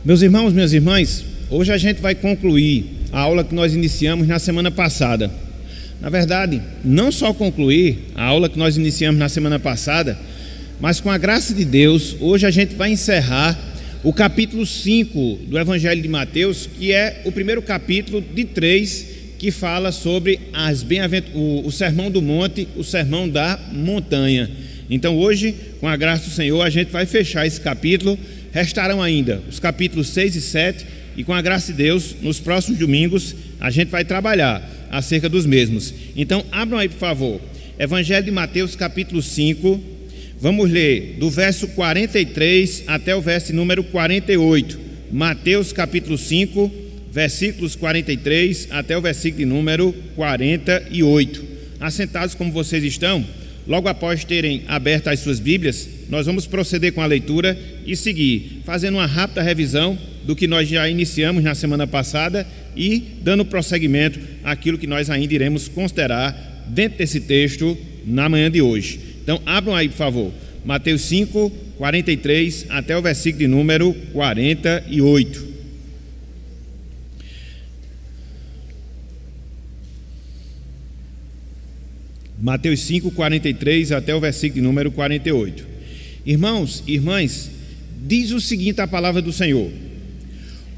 Meus irmãos, minhas irmãs, hoje a gente vai concluir a aula que nós iniciamos na semana passada. Na verdade, não só concluir a aula que nós iniciamos na semana passada, mas com a graça de Deus, hoje a gente vai encerrar o capítulo 5 do Evangelho de Mateus, que é o primeiro capítulo de 3, que fala sobre o Sermão do Monte, o Sermão da Montanha. Então hoje, com a graça do Senhor, a gente vai fechar esse capítulo. Restarão ainda os capítulos 6 e 7, e com a graça de Deus, nos próximos domingos, a gente vai trabalhar acerca dos mesmos. Então, abram aí, por favor, Evangelho de Mateus, capítulo 5, vamos ler do verso 43 até o verso número 48. Mateus, capítulo 5, versículos 43 até o versículo de número 48. Assentados como vocês estão, logo após terem aberto as suas Bíblias, nós vamos proceder com a leitura e seguir, fazendo uma rápida revisão do que nós já iniciamos na semana passada e dando prosseguimento àquilo que nós ainda iremos considerar dentro desse texto na manhã de hoje. Então, abram aí, por favor, Mateus 5, 43 até o versículo de número 48. Mateus 5, 43 até o versículo de número 48. Irmãos e irmãs, diz o seguinte a palavra do Senhor: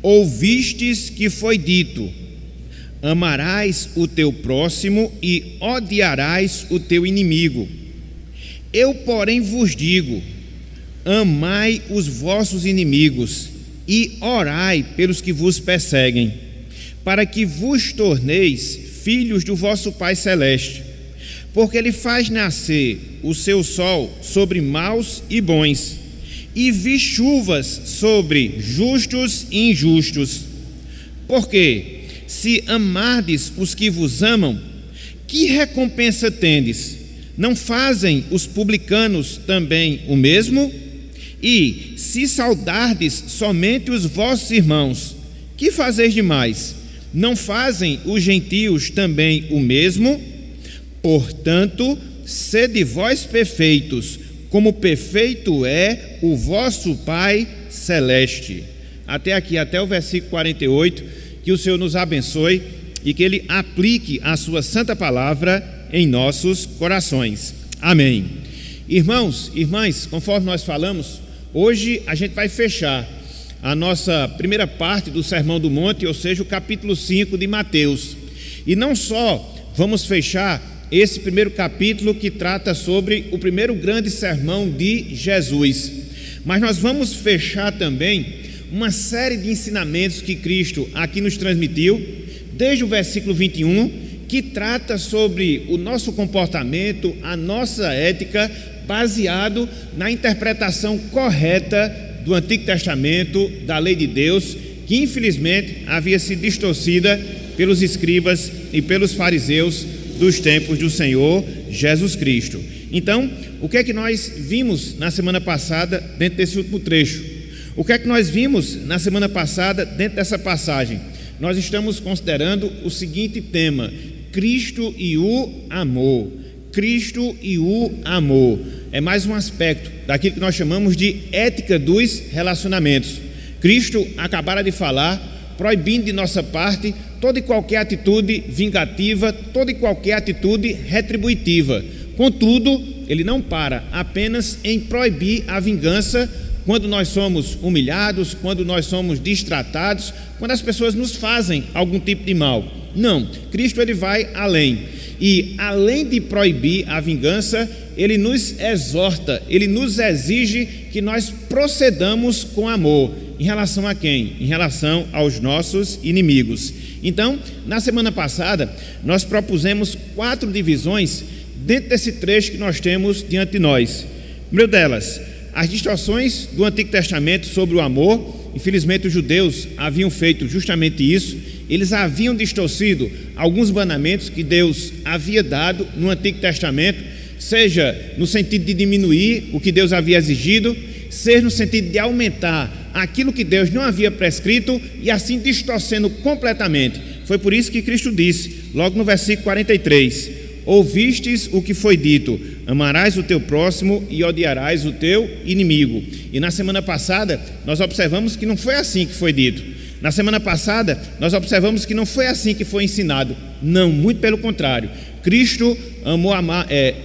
ouvistes que foi dito, amarás o teu próximo e odiarás o teu inimigo. Eu, porém, vos digo, amai os vossos inimigos e orai pelos que vos perseguem, para que vos torneis filhos do vosso Pai Celeste. Porque ele faz nascer o seu sol sobre maus e bons, e vi chuvas sobre justos e injustos. Porque, se amardes os que vos amam, que recompensa tendes? Não fazem os publicanos também o mesmo? E, se saudardes somente os vossos irmãos, que fazeis demais? Não fazem os gentios também o mesmo? Portanto, sede vós perfeitos, como perfeito é o vosso Pai Celeste. Até aqui, até o versículo 48, que o Senhor nos abençoe e que Ele aplique a sua santa palavra em nossos corações. Amém. Irmãos, irmãs, conforme nós falamos, hoje a gente vai fechar a nossa primeira parte do Sermão do Monte, ou seja, o capítulo 5 de Mateus. E não só vamos fechar esse primeiro capítulo que trata sobre o primeiro grande sermão de Jesus, mas nós vamos fechar também uma série de ensinamentos que Cristo aqui nos transmitiu, desde o versículo 21, que trata sobre o nosso comportamento, a nossa ética, baseado na interpretação correta do Antigo Testamento, da lei de Deus, que infelizmente havia sido distorcida pelos escribas e pelos fariseus dos tempos do Senhor Jesus Cristo. Então, o que é que nós vimos na semana passada dentro desse último trecho? O que é que nós vimos na semana passada dentro dessa passagem? Nós estamos considerando o seguinte tema: Cristo e o amor. Cristo e o amor é mais um aspecto daquilo que nós chamamos de ética dos relacionamentos. Cristo acabara de falar, proibindo de nossa parte toda e qualquer atitude vingativa, toda e qualquer atitude retributiva. Contudo, ele não para apenas em proibir a vingança quando nós somos humilhados, quando nós somos destratados, quando as pessoas nos fazem algum tipo de mal. Não, Cristo ele vai além. E além de proibir a vingança, ele nos exorta, ele nos exige que nós procedamos com amor. Em relação a quem? Em relação aos nossos inimigos. Então, na semana passada, nós propusemos 4 divisões dentro desse trecho que nós temos diante de nós. Primeiro delas, as distorções do Antigo Testamento sobre o amor. Infelizmente, os judeus haviam feito justamente isso. Eles haviam distorcido alguns mandamentos que Deus havia dado no Antigo Testamento, seja no sentido de diminuir o que Deus havia exigido, seja no sentido de aumentar aquilo que Deus não havia prescrito, e assim distorcendo completamente. Foi por isso que Cristo disse, logo no versículo 43, ouvistes o que foi dito: amarás o teu próximo e odiarás o teu inimigo. E na semana passada nós observamos que não foi assim que foi dito. Na semana passada nós observamos que não foi assim que foi ensinado. Não, muito pelo contrário. Cristo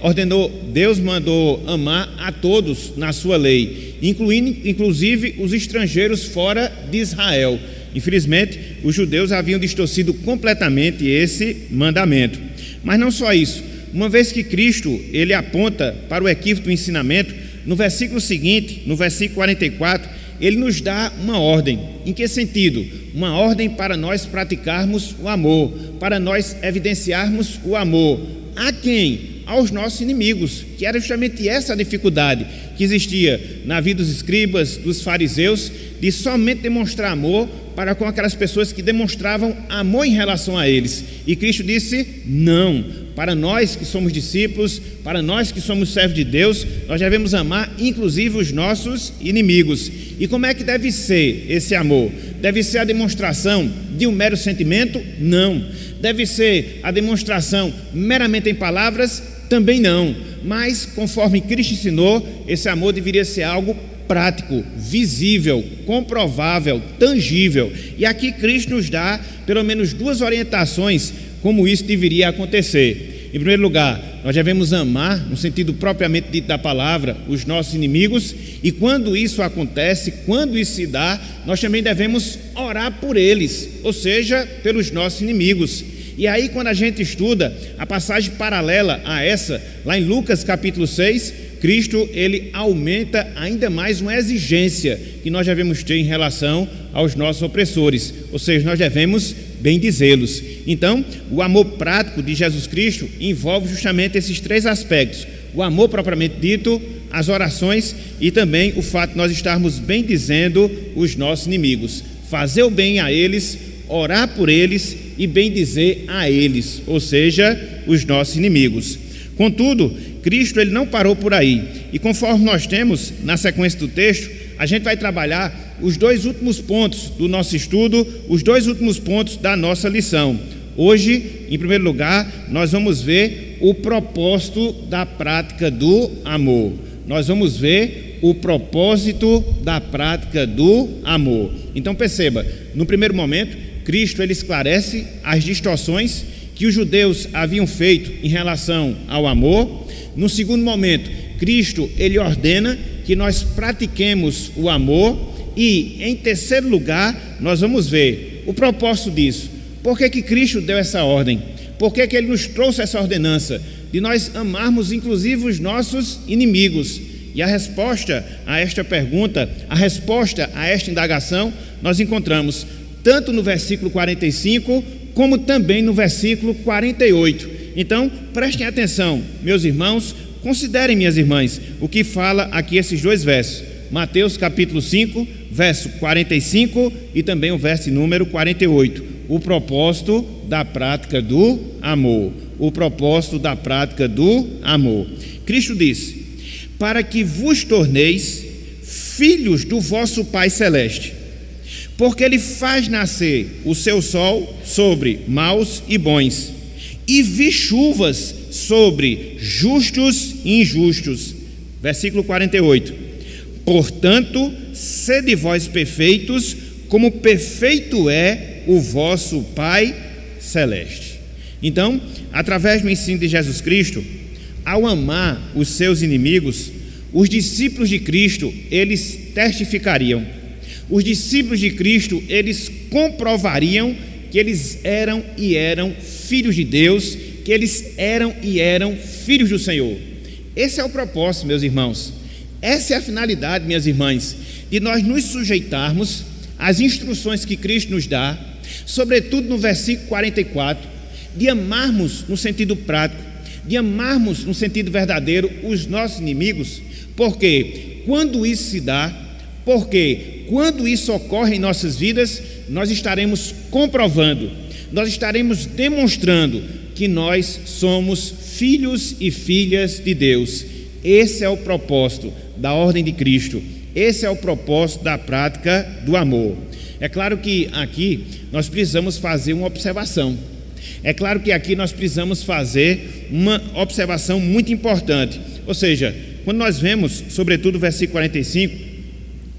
ordenou, Deus mandou amar a todos na sua lei, inclusive os estrangeiros fora de Israel. Infelizmente, os judeus haviam distorcido completamente esse mandamento. Mas não só isso. Uma vez que Cristo ele aponta para o equívoco do ensinamento, no versículo seguinte, no versículo 44, ele nos dá uma ordem. Em que sentido? Uma ordem para nós praticarmos o amor, para nós evidenciarmos o amor. A quem? Aos nossos inimigos, que era justamente essa a dificuldade que existia na vida dos escribas, dos fariseus, de somente demonstrar amor para com aquelas pessoas que demonstravam amor em relação a eles. E Cristo disse: não, para nós que somos discípulos, para nós que somos servos de Deus, nós devemos amar inclusive os nossos inimigos. E como é que deve ser esse amor? Deve ser a demonstração de um mero sentimento? Não. Deve ser a demonstração meramente em palavras? Também não. Mas, conforme Cristo ensinou, esse amor deveria ser algo prático, visível, comprovável, tangível. E aqui Cristo nos dá pelo menos duas orientações como isso deveria acontecer. Em primeiro lugar, nós devemos amar, no sentido propriamente dito da palavra, os nossos inimigos, e quando isso acontece, quando isso se dá, nós também devemos orar por eles, ou seja, pelos nossos inimigos. E aí, quando a gente estuda a passagem paralela a essa, lá em Lucas capítulo 6, Cristo ele aumenta ainda mais uma exigência que nós devemos ter em relação aos nossos opressores, ou seja, nós devemos bendizê-los. Então, o amor prático de Jesus Cristo envolve justamente esses três aspectos: o amor propriamente dito, as orações e também o fato de nós estarmos bendizendo os nossos inimigos, fazer o bem a eles, orar por eles e bendizer a eles, ou seja, os nossos inimigos. Contudo, Cristo ele não parou por aí, e conforme nós temos na sequência do texto, a gente vai trabalhar os dois últimos pontos do nosso estudo, os dois últimos pontos da nossa lição. Hoje, em primeiro lugar, nós vamos ver o propósito da prática do amor. Nós vamos ver o propósito da prática do amor. Então perceba, no primeiro momento, Cristo ele esclarece as distorções que os judeus haviam feito em relação ao amor. No segundo momento, Cristo ele ordena que nós pratiquemos o amor. E em terceiro lugar, nós vamos ver o propósito disso. Por que que Cristo deu essa ordem? Por que que ele nos trouxe essa ordenança de nós amarmos inclusive os nossos inimigos? E a resposta a esta pergunta, a resposta a esta indagação, nós encontramos tanto no versículo 45 como também no versículo 48. Então, prestem atenção, meus irmãos, considerem, minhas irmãs, o que fala aqui esses dois versos. Mateus capítulo 5, verso 45 e também o verso número 48. O propósito da prática do amor. O propósito da prática do amor. Cristo disse: para que vos torneis filhos do vosso Pai Celeste, porque Ele faz nascer o seu sol sobre maus e bons, e vi chuvas sobre justos e injustos. Versículo 48. Portanto, sede vós perfeitos, como perfeito é o vosso Pai Celeste. Então, através do ensino de Jesus Cristo, ao amar os seus inimigos, os discípulos de Cristo, eles testificariam. Os discípulos de Cristo, eles comprovariam que eles eram filhos de Deus, que eles eram filhos do Senhor. Esse é o propósito, meus irmãos. Essa é a finalidade, minhas irmãs, de nós nos sujeitarmos às instruções que Cristo nos dá, sobretudo no versículo 44, de amarmos no sentido prático, de amarmos no sentido verdadeiro os nossos inimigos, porque quando isso se dá, porque quando isso ocorre em nossas vidas, nós estaremos comprovando, nós estaremos demonstrando que nós somos filhos e filhas de Deus. Esse é o propósito da ordem de Cristo, esse é o propósito da prática do amor. É claro que aqui nós precisamos fazer uma observação. É claro que aqui nós precisamos fazer uma observação muito importante, ou seja, quando nós vemos, sobretudo o versículo 45,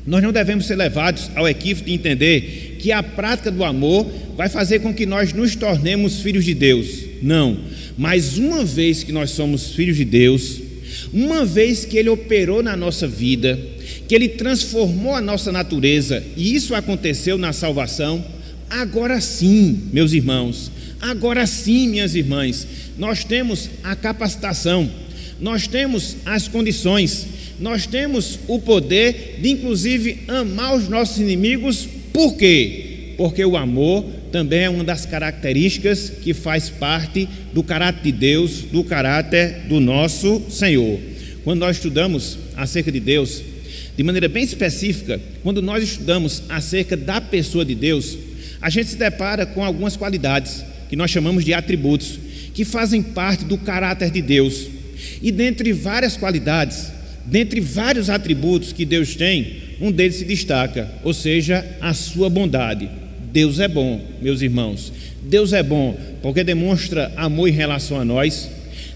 nós não devemos ser levados ao equívoco de entender que a prática do amor vai fazer com que nós nos tornemos filhos de Deus. Não, mas uma vez que nós somos filhos de Deus, uma vez que Ele operou na nossa vida, que Ele transformou a nossa natureza, e isso aconteceu na salvação, agora sim, meus irmãos, agora sim, minhas irmãs, nós temos a capacitação, nós temos as condições, nós temos o poder de inclusive amar os nossos inimigos. Por quê? Porque o amor também é uma das características que faz parte do caráter de Deus, do caráter do nosso Senhor. Quando nós estudamos acerca de Deus, de maneira bem específica, quando nós estudamos acerca da pessoa de Deus, a gente se depara com algumas qualidades que nós chamamos de atributos, que fazem parte do caráter de Deus. E dentre várias qualidades, dentre vários atributos que Deus tem, um deles se destaca, ou seja, a sua bondade. Deus é bom, meus irmãos. Deus é bom porque demonstra amor em relação a nós.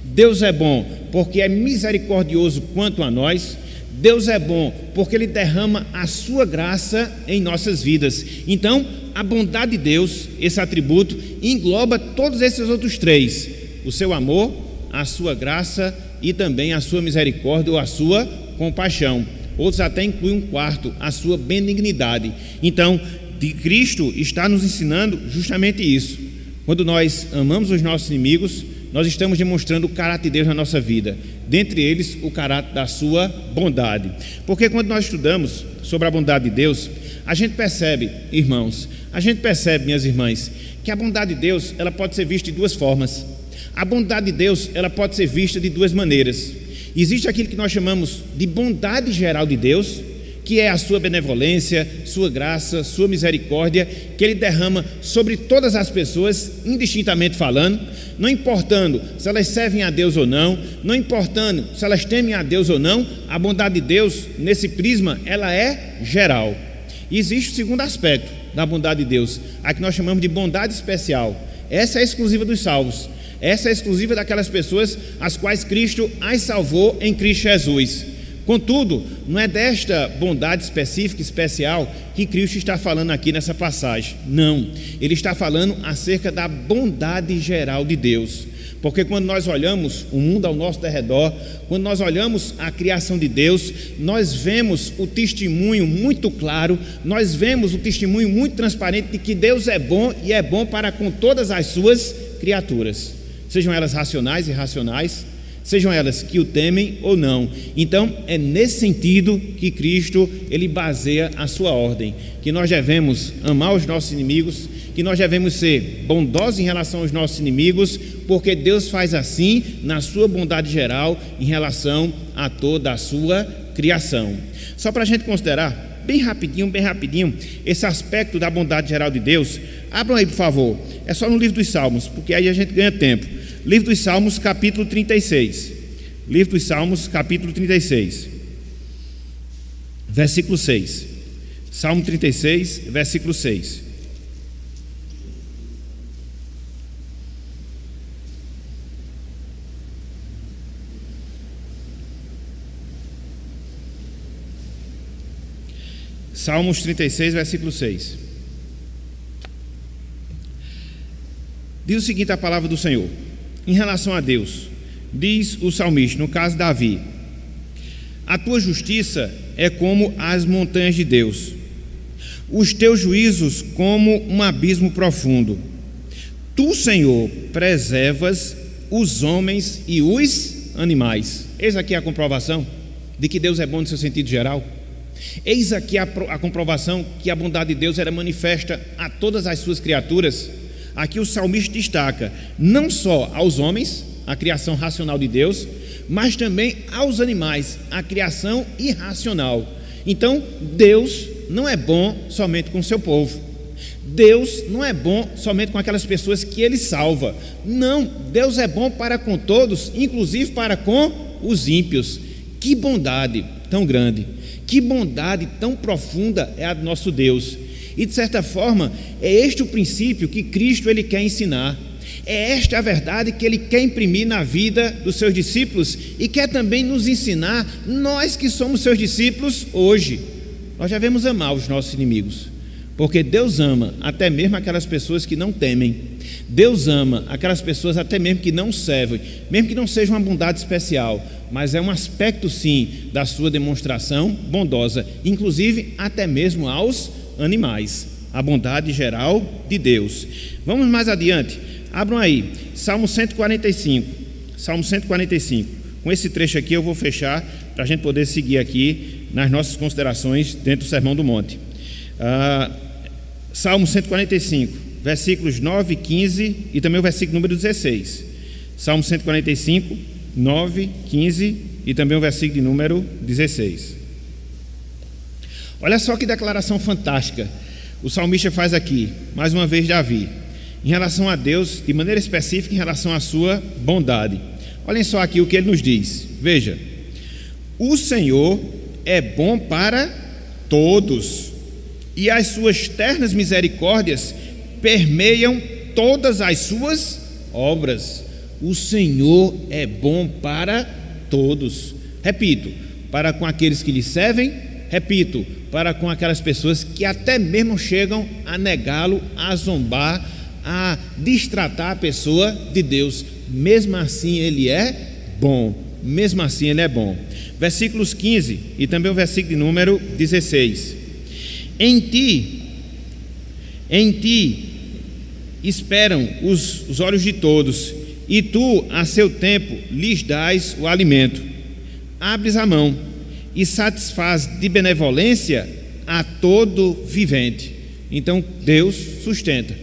Deus é bom porque é misericordioso quanto a nós. Deus é bom porque Ele derrama a sua graça em nossas vidas. Então, a bondade de Deus, esse atributo, engloba todos esses outros três: o seu amor, a sua graça e também a sua misericórdia ou a sua compaixão. Outros até incluem um quarto, a sua benignidade. Então, Cristo está nos ensinando justamente isso. Quando nós amamos os nossos inimigos, nós estamos demonstrando o caráter de Deus na nossa vida, dentre eles o caráter da sua bondade. Porque quando nós estudamos sobre a bondade de Deus, a gente percebe, irmãos, minhas irmãs, que a bondade de Deus, ela pode ser vista de duas formas. A bondade de Deus, ela pode ser vista de duas maneiras. Existe aquilo que nós chamamos de bondade geral de Deus, que é a sua benevolência, sua graça, sua misericórdia, que Ele derrama sobre todas as pessoas, indistintamente falando, não importando se elas servem a Deus ou não, não importando se elas temem a Deus ou não. A bondade de Deus, nesse prisma, ela é geral. E existe o segundo aspecto da bondade de Deus, a que nós chamamos de bondade especial. Essa é exclusiva dos salvos. Essa é exclusiva daquelas pessoas as quais Cristo as salvou em Cristo Jesus. Contudo, não é desta bondade específica, especial, que Cristo está falando aqui nessa passagem. Não, Ele está falando acerca da bondade geral de Deus. Porque quando nós olhamos o mundo ao nosso derredor, quando nós olhamos a criação de Deus, nós vemos o testemunho muito claro, nós vemos o testemunho muito transparente de que Deus é bom e é bom para com todas as suas criaturas, sejam elas racionais e irracionais, sejam elas que o temem ou não. Então é nesse sentido que Cristo ele baseia a sua ordem, que nós devemos amar os nossos inimigos, que nós devemos ser bondosos em relação aos nossos inimigos, porque Deus faz assim na sua bondade geral em relação a toda a sua criação. Só para a gente considerar bem rapidinho esse aspecto da bondade geral de Deus, abram aí por favor, é só no livro dos Salmos, porque aí a gente ganha tempo. Livro dos Salmos, capítulo 36. Livro dos Salmos, capítulo 36, versículo 6. Salmo 36, versículo 6. Salmos 36, versículo 6. Diz o seguinte a palavra do Senhor em relação a Deus. Diz o salmista, no caso Davi: a tua justiça é como as montanhas de Deus, os teus juízos como um abismo profundo. Tu, Senhor, preservas os homens e os animais. Eis aqui a comprovação de que Deus é bom no seu sentido geral. Eis aqui a comprovação que a bondade de Deus era manifesta a todas as suas criaturas. Aqui o salmista destaca não só aos homens, a criação racional de Deus, mas também aos animais, a criação irracional. Então Deus não é bom somente com o seu povo, Deus não é bom somente com aquelas pessoas que Ele salva. Não, Deus é bom para com todos, inclusive para com os ímpios. Que bondade tão grande, que bondade tão profunda é a do nosso Deus. E de certa forma é este o princípio que Cristo ele quer ensinar. É esta a verdade que ele quer imprimir na vida dos seus discípulos e quer também nos ensinar, nós que somos seus discípulos hoje. Nós devemos amar os nossos inimigos, porque Deus ama até mesmo aquelas pessoas que não temem. Deus ama aquelas pessoas até mesmo que não servem, mesmo que não seja uma bondade especial, mas é um aspecto sim da sua demonstração bondosa, inclusive até mesmo aos animais, a bondade geral de Deus. Vamos mais adiante, abram aí, Salmo 145, Salmo 145, com esse trecho aqui eu vou fechar, para a gente poder seguir aqui nas nossas considerações dentro do Sermão do Monte. Salmo 145, versículos 9 e 15 e também o versículo número 16. Salmo 145, 9, 15 e também o versículo de número 16. Olha só que declaração fantástica o salmista faz aqui, mais uma vez Davi, em relação a Deus, de maneira específica em relação à sua bondade. Olhem só aqui o que ele nos diz. Veja: o Senhor é bom para todos, e as suas ternas misericórdias permeiam todas as suas obras. O Senhor é bom para todos. Repito, para com aqueles que lhe servem. Repito, para com aquelas pessoas que até mesmo chegam a negá-lo, a zombar, a destratar a pessoa de Deus. Mesmo assim ele é bom. Mesmo assim ele é bom. Versículos 15 e também o versículo de número 16. Em ti esperam os olhos de todos, e tu a seu tempo lhes dás o alimento. Abres a mão e satisfaz de benevolência a todo vivente. Então Deus sustenta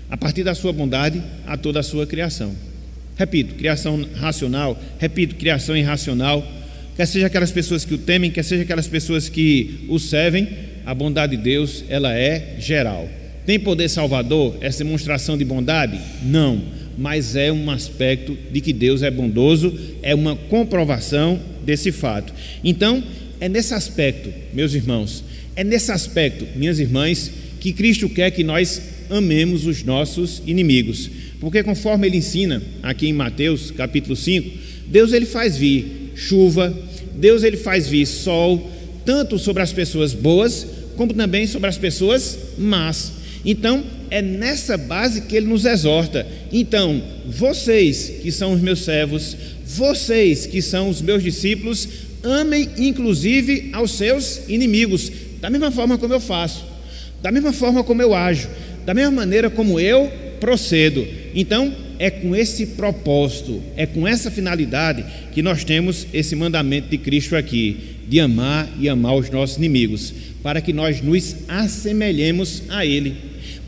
a partir da sua bondade a toda a sua criação. Repito, criação racional, repito, criação irracional, quer seja aquelas pessoas que o temem, quer seja aquelas pessoas que o servem, a bondade de Deus, ela é geral. Tem poder salvador essa demonstração de bondade? Não, mas é um aspecto de que Deus é bondoso, é uma comprovação desse fato. Então, é nesse aspecto, meus irmãos, é nesse aspecto, minhas irmãs, que Cristo quer que nós amemos os nossos inimigos, porque conforme ele ensina aqui em Mateus capítulo 5, Deus ele faz vir chuva, Deus ele faz vir sol, tanto sobre as pessoas boas, como também sobre as pessoas más. Então, é nessa base que ele nos exorta. Então, vocês que são os meus servos, vocês que são os meus discípulos, amem inclusive aos seus inimigos, da mesma forma como eu faço, da mesma forma como eu ajo, da mesma maneira como eu procedo. Então, é com esse propósito, é com essa finalidade que nós temos esse mandamento de Cristo aqui, de amar e amar os nossos inimigos, para que nós nos assemelhemos a Ele,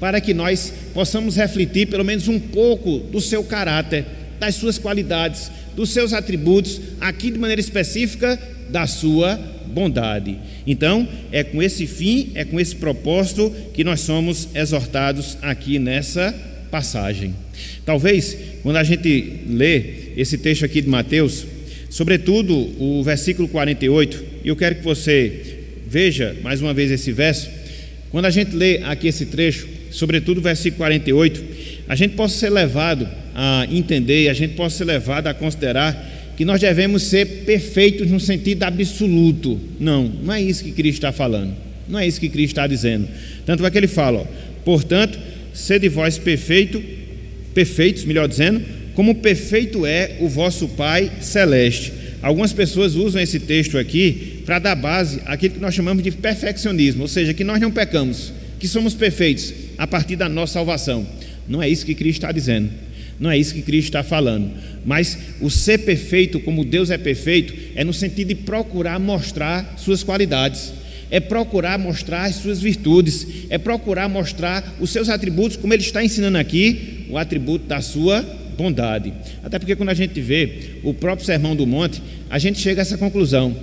para que nós possamos refletir pelo menos um pouco do seu caráter, das suas qualidades, dos seus atributos, aqui de maneira específica da sua bondade. Então, é com esse fim, é com esse propósito que nós somos exortados aqui nessa passagem. Talvez, quando a gente lê esse texto aqui de Mateus, sobretudo o versículo 48, e eu quero que você veja mais uma vez esse verso, quando a gente lê aqui esse trecho, sobretudo o versículo 48, a gente possa ser levado a entender, a gente possa ser levado a considerar que nós devemos ser perfeitos no sentido absoluto. Não é isso que Cristo está falando, não é isso que Cristo está dizendo. Tanto é que ele fala, portanto, sede vós perfeitos, melhor dizendo, como perfeito é o vosso Pai Celeste. Algumas pessoas usam esse texto aqui para dar base àquilo que nós chamamos de perfeccionismo, ou seja, que nós não pecamos, que somos perfeitos a partir da nossa salvação. Não é isso que Cristo está dizendo, não é isso que Cristo está falando. Mas o ser perfeito como Deus é perfeito é no sentido de procurar mostrar suas qualidades, é procurar mostrar as suas virtudes, é procurar mostrar os seus atributos, como ele está ensinando aqui, o atributo da sua bondade. Até porque quando a gente vê o próprio Sermão do Monte, a gente chega a essa conclusão.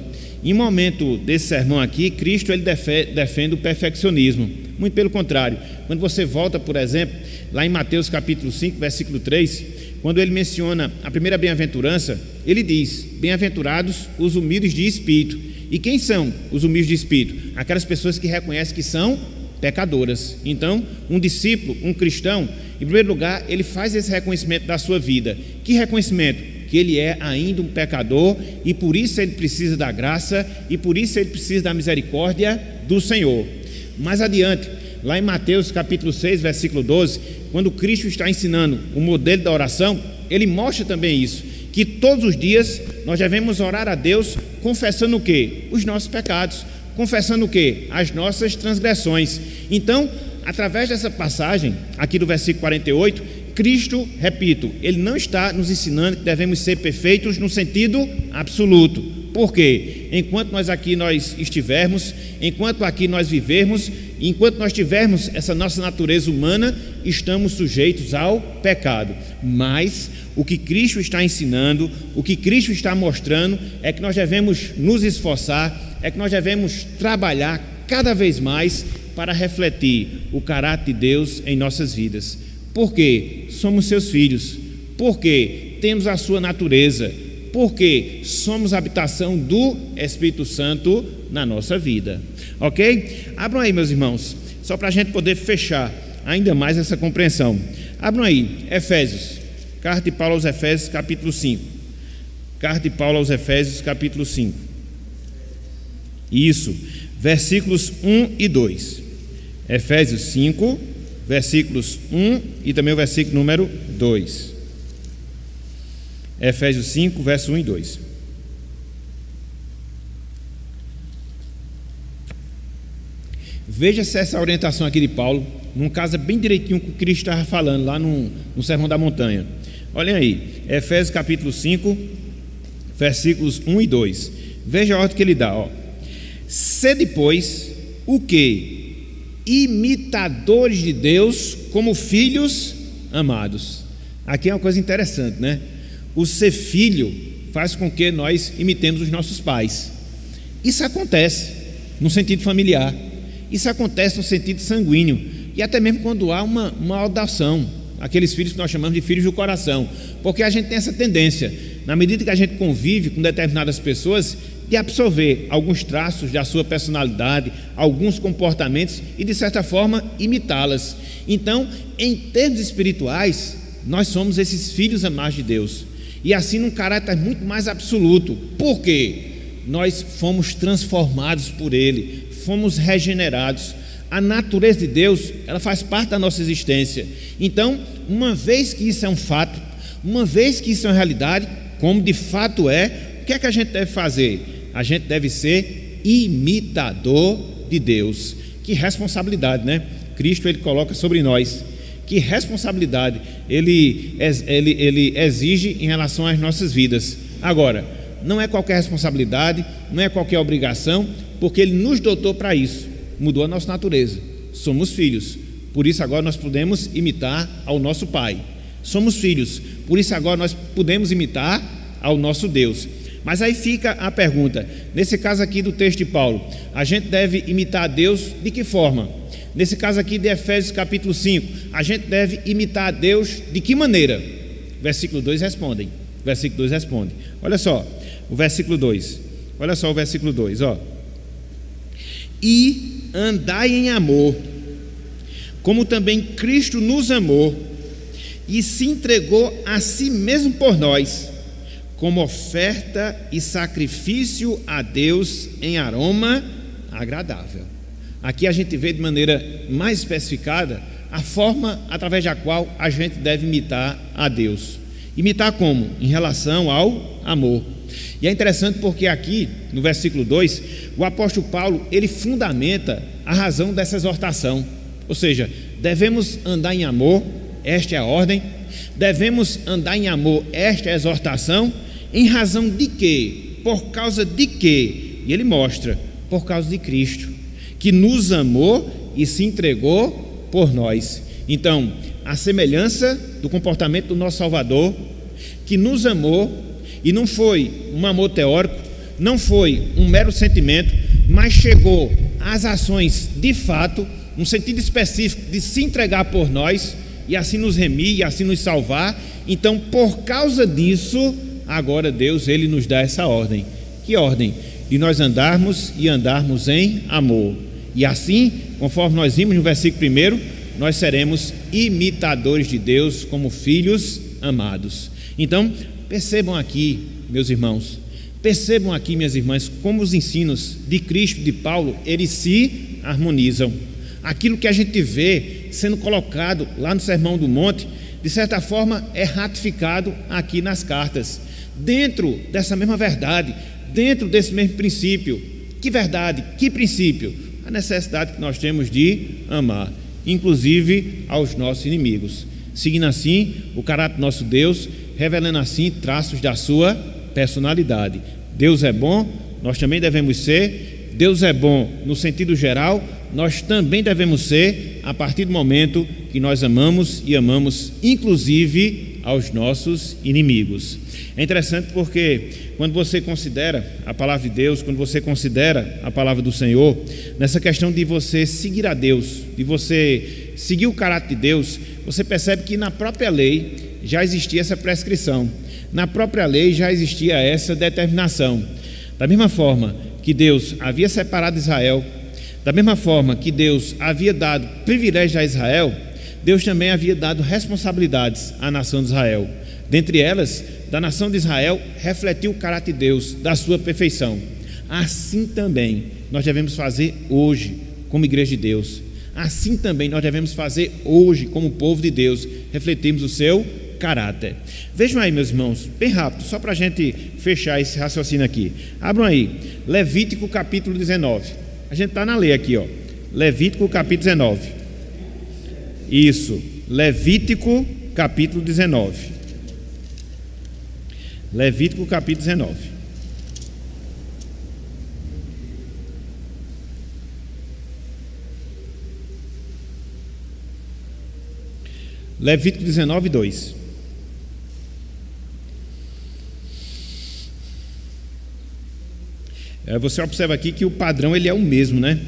Em um momento desse sermão aqui, Cristo ele defende o perfeccionismo. Muito pelo contrário, quando você volta, por exemplo, lá em Mateus capítulo 5, versículo 3, quando ele menciona a primeira bem-aventurança, ele diz, bem-aventurados os humildes de espírito. E quem são os humildes de espírito? Aquelas pessoas que reconhecem que são pecadoras. Então, um discípulo, um cristão, em primeiro lugar, ele faz esse reconhecimento da sua vida. Que reconhecimento? Que ele é ainda um pecador e por isso ele precisa da graça e por isso ele precisa da misericórdia do Senhor. Mais adiante, lá em Mateus capítulo 6, versículo 12, quando Cristo está ensinando o modelo da oração, ele mostra também isso, que todos os dias nós devemos orar a Deus confessando o quê? Os nossos pecados, confessando o quê? As nossas transgressões. Então, através dessa passagem, aqui do versículo 48, Cristo, repito, ele não está nos ensinando que devemos ser perfeitos no sentido absoluto. Por quê? Enquanto nós estivermos, enquanto aqui nós vivermos, enquanto nós tivermos essa nossa natureza humana, estamos sujeitos ao pecado. Mas o que Cristo está ensinando, o que Cristo está mostrando, é que nós devemos nos esforçar, é que nós devemos trabalhar cada vez mais para refletir o caráter de Deus em nossas vidas. Porque somos seus filhos, porque temos a sua natureza, porque somos habitação do Espírito Santo na nossa vida. Ok? Abram aí, meus irmãos, só para a gente poder fechar ainda mais essa compreensão. Abram aí, Efésios, carta de Paulo aos Efésios, capítulo 5. Carta de Paulo aos Efésios, capítulo 5. Isso, versículos 1 e 2. Efésios 5, versículos 1 e também o versículo número 2. Efésios 5, verso 1 e 2. Veja se essa orientação aqui de Paulo não casa bem direitinho com o que Cristo estava falando lá no Sermão da Montanha. Olhem aí, Efésios capítulo 5, versículos 1 e 2. Veja a ordem que ele dá, ó. Sede, pois, o que? Imitadores de Deus como filhos amados. Aqui é uma coisa interessante, né? O ser filho faz com que nós imitemos os nossos pais. Isso acontece no sentido familiar, isso acontece no sentido sanguíneo e até mesmo quando há uma adoção, aqueles filhos que nós chamamos de filhos do coração, porque a gente tem essa tendência, na medida que a gente convive com determinadas pessoas, de absorver alguns traços da sua personalidade, alguns comportamentos e de certa forma imitá-las. Então, em termos espirituais, nós somos esses filhos amados de Deus e assim num caráter muito mais absoluto. Por quê? Nós fomos transformados por Ele, fomos regenerados. A natureza de Deus, ela faz parte da nossa existência. Então, uma vez que isso é um fato, uma vez que isso é uma realidade, como de fato é, o que é que a gente deve fazer? A gente deve ser imitador de Deus. Que responsabilidade, né? Cristo, ele coloca sobre nós. Que responsabilidade ele exige em relação às nossas vidas. Agora, não é qualquer responsabilidade, não é qualquer obrigação, porque ele nos dotou para isso. Mudou a nossa natureza. Somos filhos. Por isso agora nós podemos imitar ao nosso Pai. Somos filhos. Por isso agora nós podemos imitar ao nosso Deus. Mas aí fica a pergunta, nesse caso aqui do texto de Paulo, a gente deve imitar a Deus de que forma? Nesse caso aqui de Efésios capítulo 5, a gente deve imitar a Deus de que maneira? Versículo 2 responde. Olha só, o versículo 2. Olha só o versículo 2, ó. E andai em amor, como também Cristo nos amou e se entregou a si mesmo por nós, como oferta e sacrifício a Deus em aroma agradável. Aqui a gente vê de maneira mais especificada a forma através da qual a gente deve imitar a Deus. Imitar como? Em relação ao amor. E é interessante porque aqui, no versículo 2, o apóstolo Paulo, ele fundamenta a razão dessa exortação. Ou seja, devemos andar em amor, esta é a ordem. Devemos andar em amor, esta é a exortação. Em razão de quê? Por causa de quê? E ele mostra, por causa de Cristo, que nos amou e se entregou por nós. Então, a semelhança do comportamento do nosso Salvador, que nos amou, e não foi um amor teórico, não foi um mero sentimento, mas chegou às ações de fato, num sentido específico de se entregar por nós, e assim nos remir, e assim nos salvar. Então, por causa disso, agora Deus, ele nos dá essa ordem. Que ordem? De nós andarmos e andarmos em amor. E assim, conforme nós vimos no versículo 1, nós seremos imitadores de Deus como filhos amados. Então, percebam aqui, meus irmãos, percebam aqui, minhas irmãs, como os ensinos de Cristo, de Paulo, eles se harmonizam. Aquilo que a gente vê sendo colocado lá no Sermão do Monte, de certa forma é ratificado aqui nas cartas, dentro dessa mesma verdade, dentro desse mesmo princípio. Que verdade, que princípio? A necessidade que nós temos de amar, inclusive aos nossos inimigos, seguindo assim o caráter do nosso Deus, revelando assim traços da sua personalidade. Deus é bom, nós também devemos ser. Deus é bom no sentido geral, nós também devemos ser a partir do momento que nós amamos e amamos inclusive aos nossos inimigos. É interessante porque quando você considera a palavra de Deus, quando você considera a palavra do Senhor, nessa questão de você seguir a Deus, de você seguir o caráter de Deus, você percebe que na própria lei já existia essa prescrição, na própria lei já existia essa determinação. Da mesma forma que Deus havia separado Israel, da mesma forma que Deus havia dado privilégios a Israel, Deus também havia dado responsabilidades à nação de Israel. Dentre elas, da nação de Israel, refletiu o caráter de Deus, da sua perfeição. Assim também nós devemos fazer hoje, como igreja de Deus. Assim também nós devemos fazer hoje, como povo de Deus, refletirmos o seu caráter. Vejam aí, meus irmãos, bem rápido, só para a gente fechar esse raciocínio aqui. Abram aí, Levítico capítulo 19. A gente está na lei aqui, ó. Levítico capítulo 19. Isso, Levítico capítulo 19. Levítico capítulo 19. Levítico 19, 2. Você observa aqui que o padrão ele é o mesmo, né?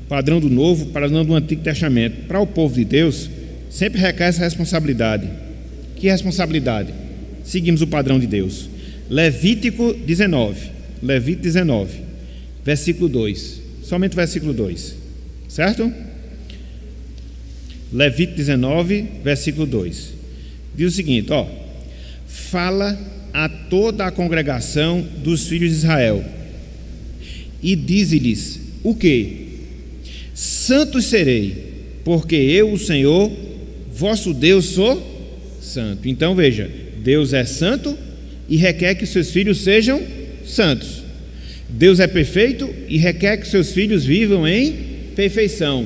O padrão do Novo, o padrão do Antigo Testamento. Para o povo de Deus, sempre recai essa responsabilidade. Que responsabilidade? Seguimos o padrão de Deus. Levítico 19, versículo 2. Somente o versículo 2. Certo? Levítico 19, versículo 2. Diz o seguinte, ó: fala a toda a congregação dos filhos de Israel e dize-lhes o quê? Santos serei, porque eu, o Senhor, vosso Deus, sou santo. Então veja, Deus é santo e requer que seus filhos sejam santos. Deus é perfeito e requer que seus filhos vivam em perfeição.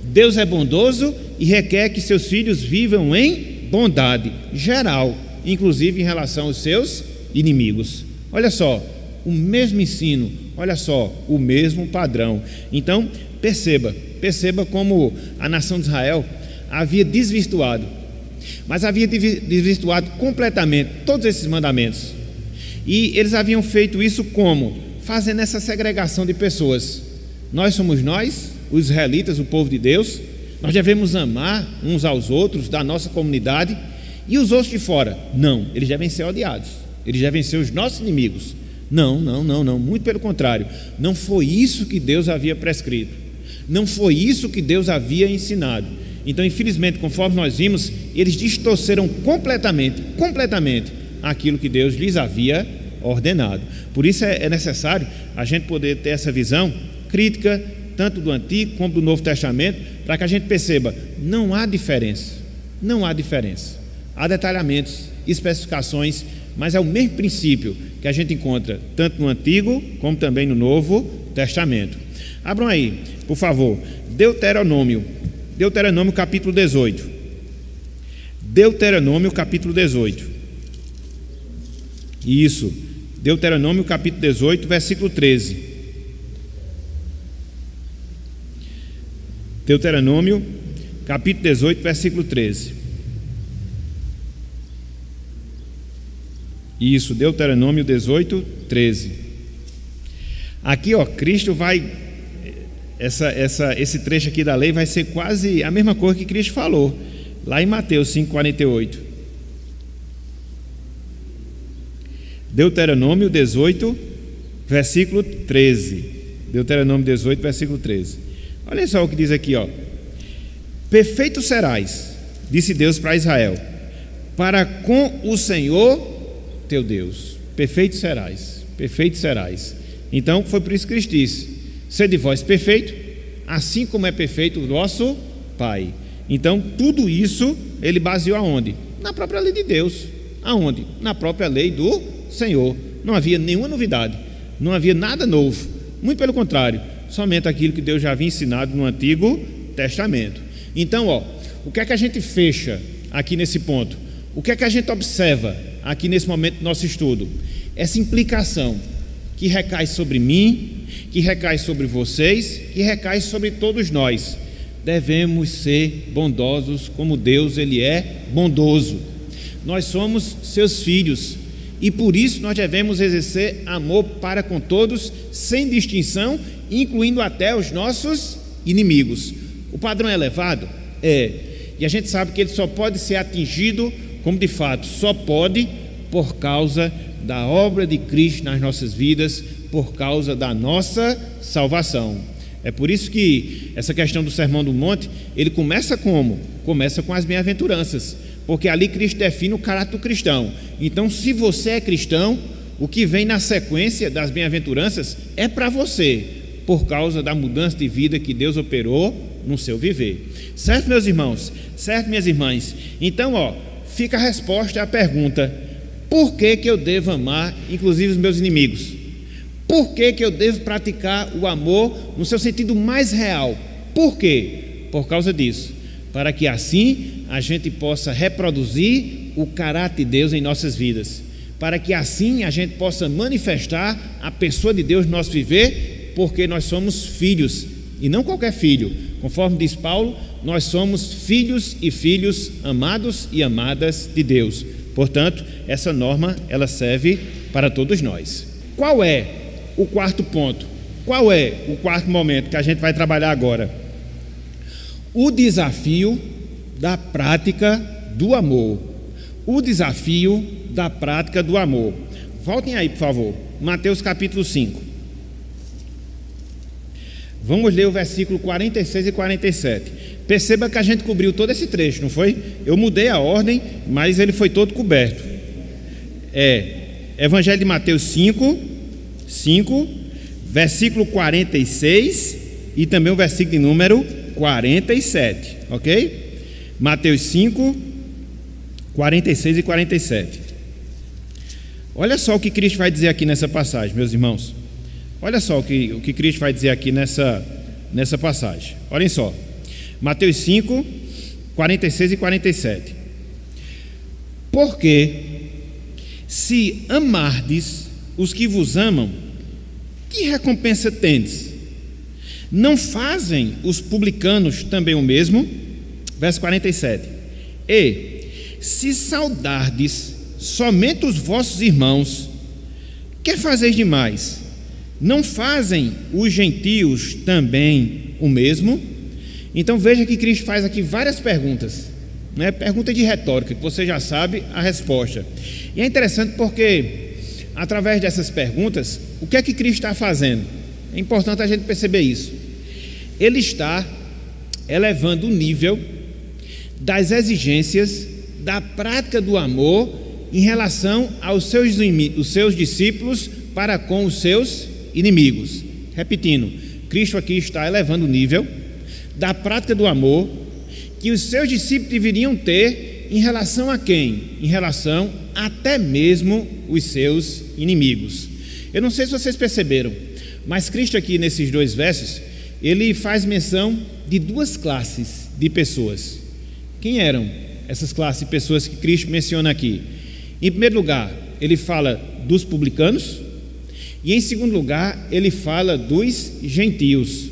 Deus é bondoso e requer que seus filhos vivam em bondade geral, inclusive em relação aos seus inimigos. Olha só, o mesmo ensino, olha só, o mesmo padrão. Então, perceba como a nação de Israel havia desvirtuado, mas havia desvirtuado completamente todos esses mandamentos. E eles haviam feito isso como? Fazendo essa segregação de pessoas. Nós somos nós, os israelitas, o povo de Deus, nós devemos amar uns aos outros da nossa comunidade, e os outros de fora, não, eles devem ser odiados, eles devem ser os nossos inimigos. Não, muito pelo contrário, não foi isso que Deus havia prescrito, não foi isso que Deus havia ensinado. Então, infelizmente, conforme nós vimos, eles distorceram completamente aquilo que Deus lhes havia ordenado. Por isso é necessário a gente poder ter essa visão crítica, tanto do Antigo como do Novo Testamento, para que a gente perceba, não há diferença, há detalhamentos, especificações, mas é o mesmo princípio que a gente encontra tanto no Antigo como também no Novo Testamento. Abram aí, por favor, Deuteronômio capítulo 18. Deuteronômio capítulo 18. Isso, Deuteronômio capítulo 18, versículo 13. Deuteronômio capítulo 18, versículo 13. Isso, Deuteronômio 18, 13. Aqui, ó, Cristo vai, esse trecho aqui da lei vai ser quase a mesma coisa que Cristo falou, lá em Mateus 5,48. Deuteronômio 18, versículo 13. Deuteronômio 18, versículo 13. Olha só o que diz aqui, ó. Perfeito serás, disse Deus para Israel, para com o Senhor teu Deus. Perfeito serás, perfeito serás. Então foi por isso que Cristo disse: sede vós perfeito, assim como é perfeito o vosso Pai. Então tudo isso ele baseou aonde? Na própria lei de Deus. Aonde? Na própria lei do Senhor. Não havia nenhuma novidade, não havia nada novo, muito pelo contrário, somente aquilo que Deus já havia ensinado no Antigo Testamento. Então, o que é que a gente fecha aqui nesse ponto? O que é que a gente observa aqui nesse momento do nosso estudo? Essa implicação que recai sobre mim, que recai sobre vocês, que recai sobre todos nós. Devemos ser bondosos como Deus ele é bondoso. Nós somos seus filhos e por isso nós devemos exercer amor para com todos, sem distinção, incluindo até os nossos inimigos. O padrão é elevado? É. E a gente sabe que ele só pode ser atingido, como de fato só pode, por causa da obra de Cristo nas nossas vidas, por causa da nossa salvação. É por isso que essa questão do Sermão do Monte, ele começa como? Começa com as bem-aventuranças, porque ali Cristo define o caráter do cristão. Então, se você é cristão, o que vem na sequência das bem-aventuranças é para você, por causa da mudança de vida que Deus operou no seu viver. Certo, meus irmãos? Certo, minhas irmãs? Então, fica a resposta à pergunta: por que eu devo amar, inclusive, os meus inimigos? Por que eu devo praticar o amor no seu sentido mais real? Por quê? Por causa disso, para que assim a gente possa reproduzir o caráter de Deus em nossas vidas, para que assim a gente possa manifestar a pessoa de Deus no nosso viver, porque nós somos filhos, e não qualquer filho. Conforme diz Paulo, nós somos filhos e filhos amados e amadas de Deus. Portanto, essa norma ela serve para todos nós. Qual é o quarto ponto? Qual é o quarto momento que a gente vai trabalhar agora? O desafio da prática do amor. O desafio da prática do amor. Voltem aí, por favor. Mateus capítulo 5. Vamos ler o versículo 46 e 47. Perceba que a gente cobriu todo esse trecho, não foi? Eu mudei a ordem, mas ele foi todo coberto. Evangelho de Mateus 5, versículo 46 e também o versículo de número 47, ok? Mateus 5, 46 e 47. Olha só o que Cristo vai dizer aqui nessa passagem, meus irmãos. Olha só o que Cristo vai dizer aqui nessa passagem. Olhem só. Mateus 5, 46 e 47. Porque se amardes os que vos amam, que recompensa tendes? Não fazem os publicanos também o mesmo? Verso 47. E se saudardes somente os vossos irmãos, que fazeis demais? Não fazem os gentios também o mesmo? Então veja que Cristo faz aqui várias perguntas, né? Pergunta de retórica, que você já sabe a resposta. E é interessante porque, através dessas perguntas, o que é que Cristo está fazendo? É importante a gente perceber isso. Ele está elevando o nível das exigências da prática do amor em relação aos seus discípulos para com os seus inimigos. Repetindo, Cristo aqui está elevando o nível da prática do amor que os seus discípulos deveriam ter em relação a quem? Em relação até mesmo os seus inimigos. Eu não sei se vocês perceberam, mas Cristo aqui nesses dois versos, ele faz menção de duas classes de pessoas. Quem eram essas classes de pessoas que Cristo menciona aqui? Em primeiro lugar, ele fala dos publicanos, e em segundo lugar, ele fala dos gentios.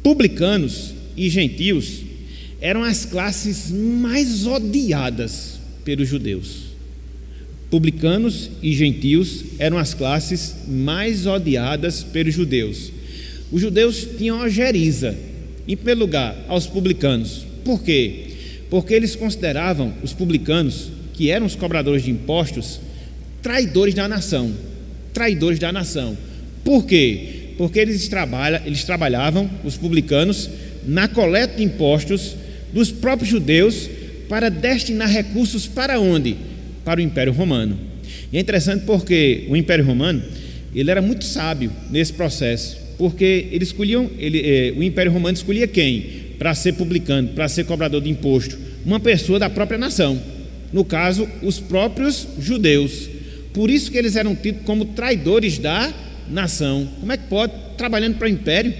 Publicanos e gentios eram as classes mais odiadas pelos judeus. Publicanos e gentios eram as classes mais odiadas pelos judeus. Os judeus tinham ojeriza, em primeiro lugar, aos publicanos. Por quê? Porque eles consideravam os publicanos, que eram os cobradores de impostos, traidores da nação. Traidores da nação. Por quê? Porque eles trabalhavam, os publicanos, na coleta de impostos dos próprios judeus para destinar recursos para onde? Para o Império Romano. E é interessante porque o Império Romano, ele era muito sábio nesse processo, porque o Império Romano escolhia quem? Para ser publicano, para ser cobrador de imposto? Uma pessoa da própria nação, no caso, os próprios judeus. Por isso que eles eram tidos como traidores da nação. Como é que pode estar trabalhando para o Império?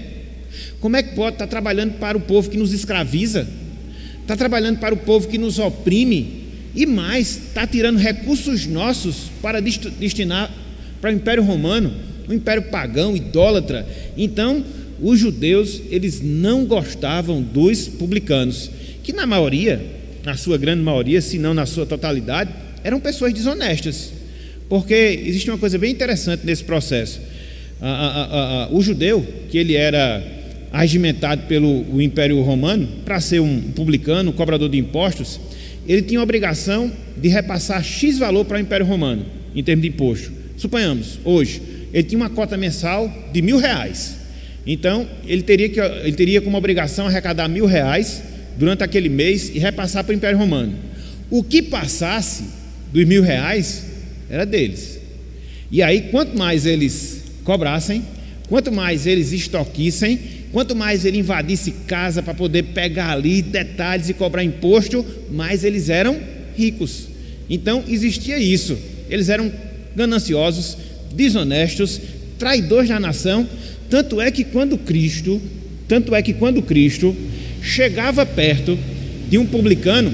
Como é que pode estar trabalhando para o povo que nos escraviza? Está trabalhando para o povo que nos oprime? E mais, está tirando recursos nossos para destinar para o Império Romano, um império pagão, idólatra. Então, os judeus, eles não gostavam dos publicanos, que na maioria, na sua grande maioria, se não na sua totalidade, eram pessoas desonestas. Porque existe uma coisa bem interessante nesse processo. O judeu, que ele era arregimentado pelo Império Romano para ser um publicano, um cobrador de impostos, ele tinha a obrigação de repassar X valor para o Império Romano, em termos de imposto. Suponhamos, hoje, ele tinha uma cota mensal de R$1.000. Então, ele teria como obrigação arrecadar R$1.000 durante aquele mês e repassar para o Império Romano. O que passasse dos R$1.000 era deles. E aí, quanto mais eles cobrassem, quanto mais eles extorquissem, quanto mais ele invadisse casa para poder pegar ali detalhes e cobrar imposto, mais eles eram ricos. Então existia isso. Eles eram gananciosos, desonestos, traidores da nação. Tanto é que quando Cristo chegava perto de um publicano,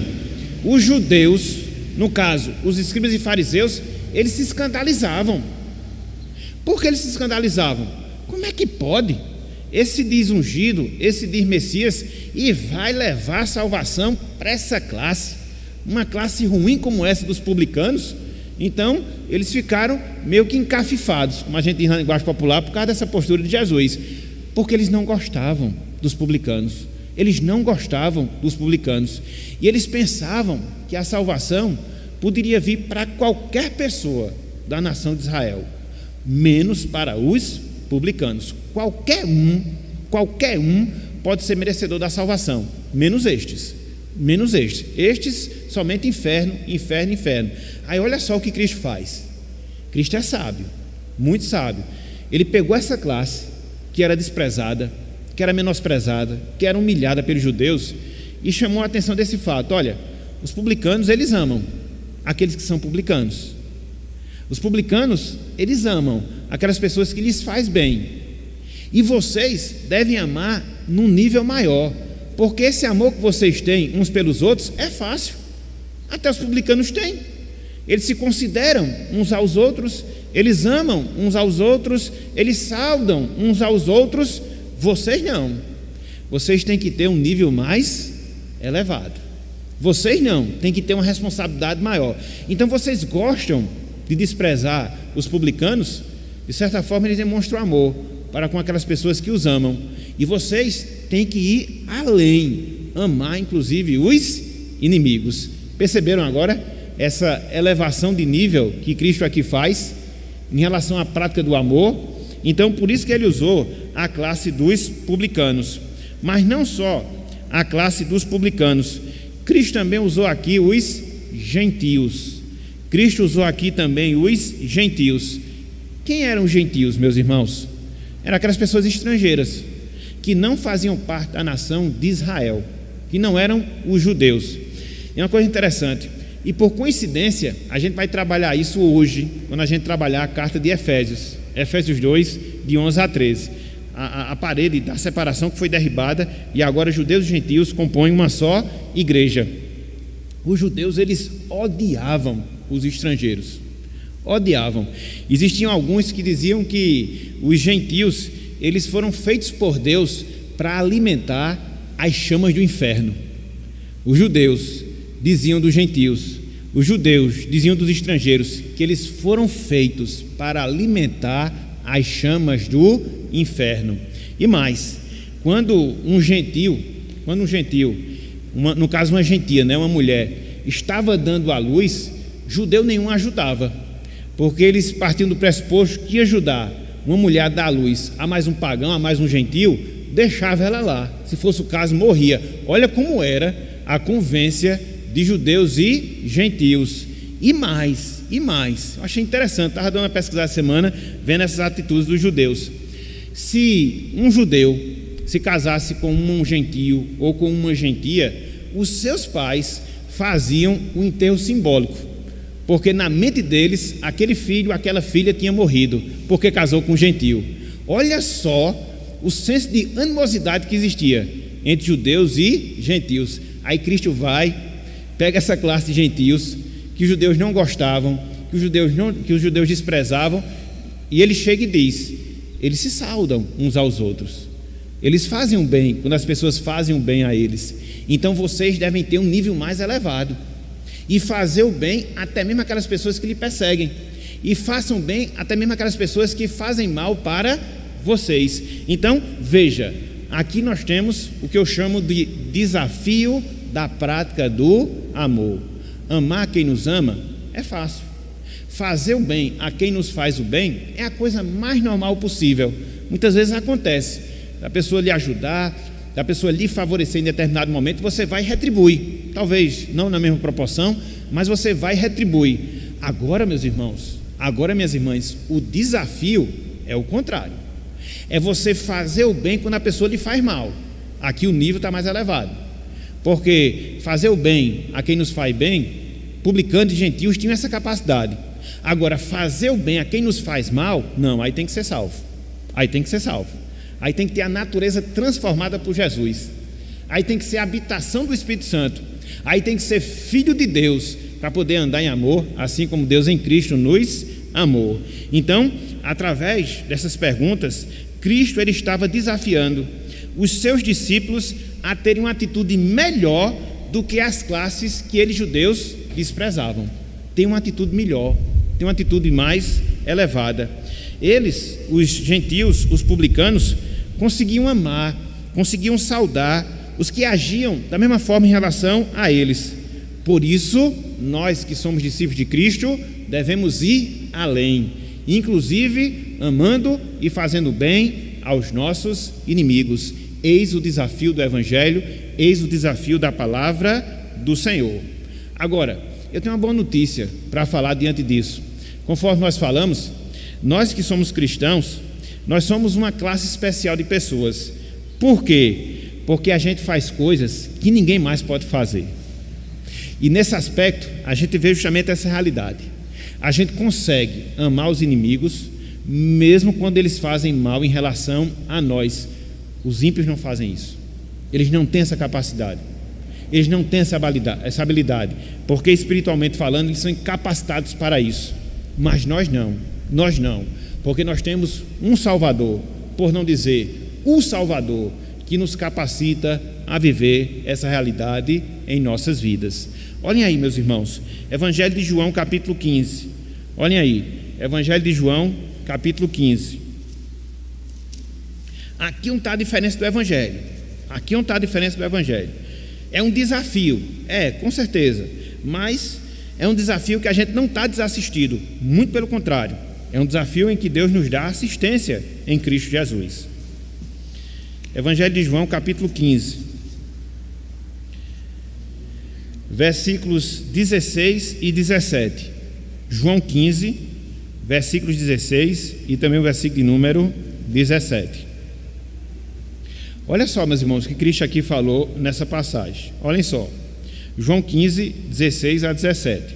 os judeus, no caso, os escribas e fariseus, eles se escandalizavam. Por que eles se escandalizavam? Como é que pode? Esse diz ungido, esse diz Messias, e vai levar salvação para essa classe, uma classe ruim como essa dos publicanos. Então eles ficaram meio que encafifados, como a gente diz na linguagem popular, por causa dessa postura de Jesus, porque eles não gostavam dos publicanos, eles não gostavam dos publicanos, e eles pensavam que a salvação poderia vir para qualquer pessoa da nação de Israel, menos para os publicanos. Qualquer um pode ser merecedor da salvação, menos estes, estes somente inferno. Aí olha só o que Cristo faz. Cristo é sábio, muito sábio. Ele pegou essa classe que era desprezada, que era menosprezada, que era humilhada pelos judeus, e chamou a atenção desse fato. Olha, os publicanos, eles amam aqueles que são publicanos. Os publicanos, eles amam aquelas pessoas que lhes faz bem. E vocês devem amar num nível maior, porque esse amor que vocês têm uns pelos outros é fácil. Até os publicanos têm. Eles se consideram uns aos outros, eles amam uns aos outros, eles saudam uns aos outros. Vocês não. Vocês têm que ter um nível mais elevado. Vocês não, têm que ter uma responsabilidade maior. Então vocês gostam de desprezar os publicanos? De certa forma eles demonstram amor para com aquelas pessoas que os amam. E vocês têm que ir além, amar inclusive os inimigos. Perceberam agora essa elevação de nível que Cristo aqui faz em relação à prática do amor? Então por isso que ele usou a classe dos publicanos. Mas não só a classe dos publicanos, Cristo também usou aqui os gentios. Cristo usou aqui também os gentios. Quem eram os gentios, meus irmãos? Eram aquelas pessoas estrangeiras que não faziam parte da nação de Israel, que não eram os judeus. É uma coisa interessante, e por coincidência a gente vai trabalhar isso hoje, quando a gente trabalhar a carta de Efésios 2, de 11 a 13. A parede da separação que foi derribada, e agora judeus e gentios compõem uma só igreja. Os judeus, eles odiavam os estrangeiros, odiavam. Existiam alguns que diziam que os gentios, eles foram feitos por Deus para alimentar as chamas do inferno. Os judeus diziam dos gentios, os judeus diziam dos estrangeiros que eles foram feitos para alimentar as chamas do inferno. E mais, quando um gentil, no caso uma gentia, uma mulher, estava dando à luz, judeu nenhum ajudava, porque eles partiam do pressuposto que ajudar uma mulher dá à luz a mais um pagão, a mais um gentil, deixava ela lá. Se fosse o caso, morria. Olha como era a convivência de judeus e gentios. E mais. Eu achei interessante, estava dando uma pesquisada essa semana, vendo essas atitudes dos judeus. Se um judeu se casasse com um gentio ou com uma gentia, os seus pais faziam o enterro simbólico, porque na mente deles, aquele filho, aquela filha tinha morrido, porque casou com um gentio. Olha só o senso de animosidade que existia entre judeus e gentios. Aí Cristo vai, pega essa classe de gentios que os judeus não gostavam, que os judeus desprezavam, e ele chega e diz: eles se saudam uns aos outros, eles fazem o bem quando as pessoas fazem o bem a eles. Então vocês devem ter um nível mais elevado e fazer o bem até mesmo aquelas pessoas que lhe perseguem, e façam bem até mesmo aquelas pessoas que fazem mal para vocês. Então veja, aqui nós temos o que eu chamo de desafio da prática do amor. Amar quem nos ama é fácil. Fazer o bem a quem nos faz o bem é a coisa mais normal possível. Muitas vezes acontece da pessoa lhe ajudar, da pessoa lhe favorecer em determinado momento, você vai e retribui. Talvez não na mesma proporção, mas você vai e retribui. Agora, meus irmãos, agora, minhas irmãs, o desafio é o contrário. É você fazer o bem quando a pessoa lhe faz mal. Aqui o nível está mais elevado. Porque fazer o bem a quem nos faz bem, publicanos e gentios tinham essa capacidade. Agora, fazer o bem a quem nos faz mal, não, aí tem que ser salvo. Aí tem que ter a natureza transformada por Jesus. Aí tem que ser a habitação do Espírito Santo. Aí tem que ser filho de Deus para poder andar em amor, assim como Deus em Cristo nos amou. Então, através dessas perguntas, Cristo ele estava desafiando os seus discípulos a terem uma atitude melhor do que as classes que eles judeus desprezavam. Tem uma atitude melhor, tem uma atitude mais elevada. Eles, os gentios, os publicanos, conseguiam amar, conseguiam saudar os que agiam da mesma forma em relação a eles. Por isso, nós que somos discípulos de Cristo, devemos ir além, inclusive amando e fazendo bem aos nossos inimigos. Eis o desafio do Evangelho, eis o desafio da palavra do Senhor. Agora, eu tenho uma boa notícia para falar diante disso. Conforme nós falamos, nós que somos cristãos, nós somos uma classe especial de pessoas. Por quê? Porque a gente faz coisas que ninguém mais pode fazer. E nesse aspecto, a gente vê justamente essa realidade. A gente consegue amar os inimigos, mesmo quando eles fazem mal em relação a nós. Os ímpios não fazem isso. Eles não têm essa capacidade. Eles não têm essa habilidade, porque espiritualmente falando, eles são incapacitados para isso. Mas nós não, porque nós temos um Salvador, por não dizer o Salvador, que nos capacita a viver essa realidade em nossas vidas. Olhem aí, meus irmãos, Evangelho de João, capítulo 15. Olhem aí, Evangelho de João, capítulo 15. Aqui não está a diferença do Evangelho. É um desafio, com certeza, mas é um desafio que a gente não está desassistido, muito pelo contrário, é um desafio em que Deus nos dá assistência em Cristo Jesus. Evangelho de João, capítulo 15, versículos 16 e 17. João 15, versículos 16 e também o versículo de número 17. Olha só, meus irmãos, o que Cristo aqui falou nessa passagem. Olhem só, João 15, 16 a 17.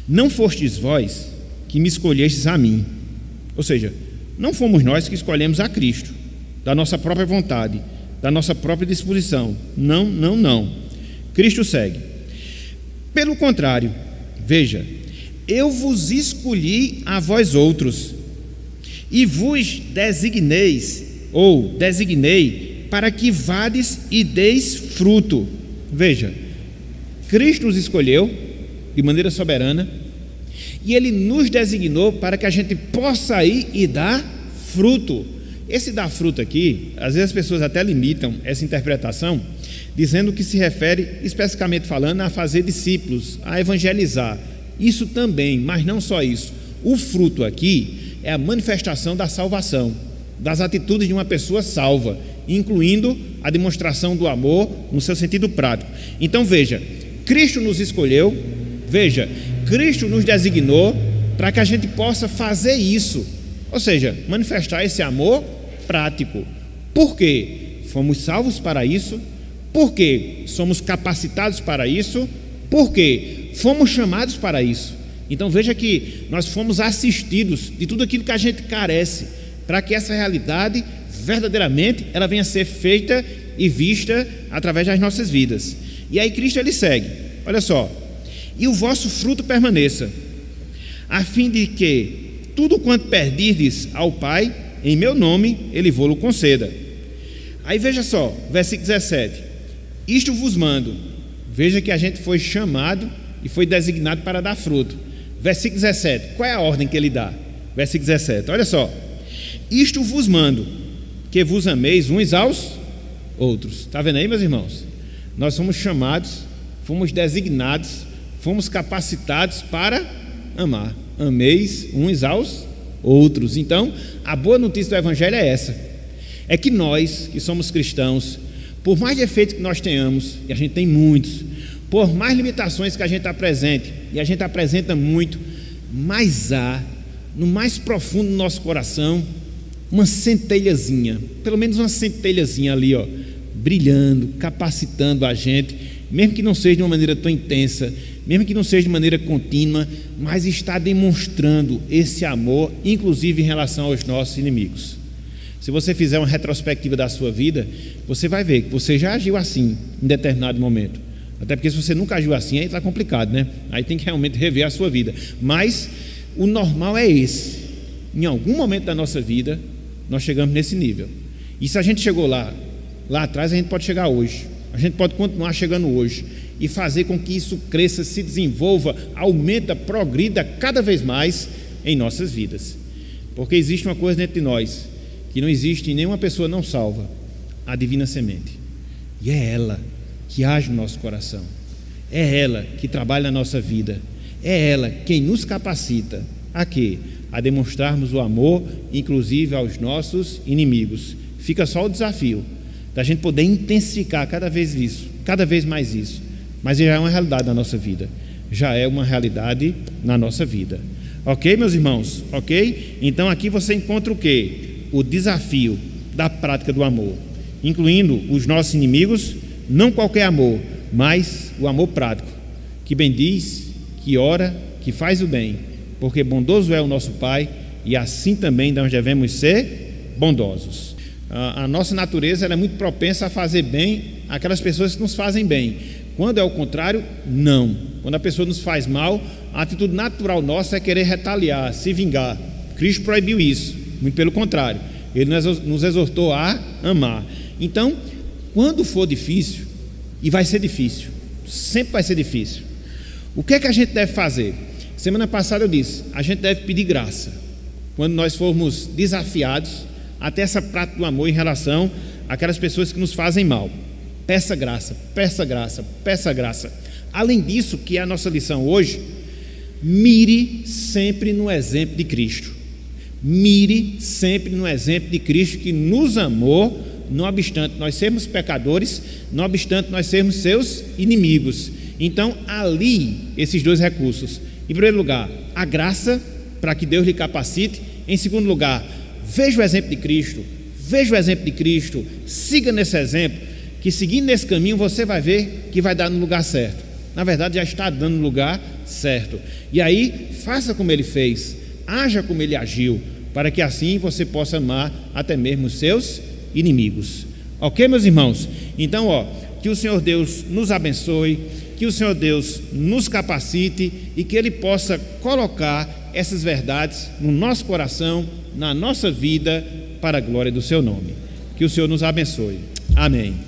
Não fostes vós que me escolhestes a mim. Ou seja, não fomos nós que escolhemos a Cristo, da nossa própria vontade, da nossa própria disposição. Não. Cristo segue. Pelo contrário, veja, eu vos escolhi a vós outros, e vos designei para que vades e deis fruto. Veja, Cristo nos escolheu de maneira soberana e Ele nos designou para que a gente possa ir e dar fruto. Esse dar fruto aqui, às vezes as pessoas até limitam essa interpretação, dizendo que se refere, especificamente falando, a fazer discípulos, a evangelizar. Isso também, mas não só isso. O fruto aqui é a manifestação da salvação, das atitudes de uma pessoa salva, incluindo a demonstração do amor no seu sentido prático. Então veja, Cristo nos escolheu, veja, Cristo nos designou para que a gente possa fazer isso, ou seja, manifestar esse amor prático. Por quê? Fomos salvos para isso. Por quê? Somos capacitados para isso. Por quê? Fomos chamados para isso. Então veja que nós fomos assistidos de tudo aquilo que a gente carece, para que essa realidade verdadeiramente ela venha a ser feita e vista através das nossas vidas. E aí Cristo ele segue, olha só: e o vosso fruto permaneça, a fim de que tudo quanto pedirdes ao Pai em meu nome, ele vô-lo conceda. Aí veja só, versículo 17: isto vos mando. Veja que a gente foi chamado e foi designado para dar fruto. Versículo 17, qual é a ordem que ele dá? Versículo 17, olha só: isto vos mando, que vos ameis uns aos outros. Está vendo aí, meus irmãos? Nós fomos chamados, fomos designados, fomos capacitados para amar. Ameis uns aos outros. Então, a boa notícia do Evangelho é essa: é que nós, que somos cristãos, por mais defeitos que nós tenhamos, e a gente tem muitos, por mais limitações que a gente apresente, e a gente apresenta muito, mas há, no mais profundo do nosso coração, uma centelhazinha, pelo menos uma centelhazinha ali, ó, brilhando, capacitando a gente, mesmo que não seja de uma maneira tão intensa, mesmo que não seja de maneira contínua, mas está demonstrando esse amor, inclusive em relação aos nossos inimigos. Se você fizer uma retrospectiva da sua vida, você vai ver que você já agiu assim em determinado momento. Até porque se você nunca agiu assim, aí está complicado, né? Aí tem que realmente rever a sua vida. Mas o normal é esse: em algum momento da nossa vida nós chegamos nesse nível. E se a gente chegou lá atrás, a gente pode chegar hoje. A gente pode continuar chegando hoje e fazer com que isso cresça, se desenvolva, aumenta, progrida cada vez mais em nossas vidas. Porque existe uma coisa dentro de nós que não existe em nenhuma pessoa não salva: a divina semente. E é ela que age no nosso coração, é ela que trabalha na nossa vida, é ela quem nos capacita a quê? A demonstrarmos o amor, inclusive aos nossos inimigos. Fica só o desafio da gente poder intensificar cada vez mais isso, mas já é uma realidade na nossa vida, já é uma realidade na nossa vida. Ok, meus irmãos? Ok? Então aqui você encontra o quê? O desafio da prática do amor, incluindo os nossos inimigos, não qualquer amor, mas o amor prático, que bendiz, que ora, que faz o bem, porque bondoso é o nosso Pai, e assim também nós devemos ser bondosos. A nossa natureza ela é muito propensa a fazer bem àquelas pessoas que nos fazem bem. Quando é o contrário, não. Quando a pessoa nos faz mal, a atitude natural nossa é querer retaliar, se vingar. Cristo proibiu isso, muito pelo contrário, ele nos exortou a amar. Então, quando for difícil, e vai ser difícil, sempre vai ser difícil, o que é que a gente deve fazer? Semana passada eu disse, a gente deve pedir graça quando nós formos desafiados a ter essa prática do amor em relação àquelas pessoas que nos fazem mal. Peça graça, peça graça, peça graça. Além disso, que é a nossa lição hoje, mire sempre no exemplo de Cristo. Mire sempre no exemplo de Cristo, que nos amou, não obstante nós sermos pecadores, não obstante nós sermos seus inimigos. Então, ali, esses dois recursos: em primeiro lugar, a graça, para que Deus lhe capacite. Em segundo lugar, veja o exemplo de Cristo, veja o exemplo de Cristo, siga nesse exemplo, que seguindo nesse caminho você vai ver que vai dar no lugar certo. Na verdade, já está dando no lugar certo. E aí, faça como ele fez, haja como ele agiu, para que assim você possa amar até mesmo os seus inimigos. Ok, meus irmãos? Então, que o Senhor Deus nos abençoe, que o Senhor Deus nos capacite e que Ele possa colocar essas verdades no nosso coração, na nossa vida, para a glória do Seu nome. Que o Senhor nos abençoe. Amém.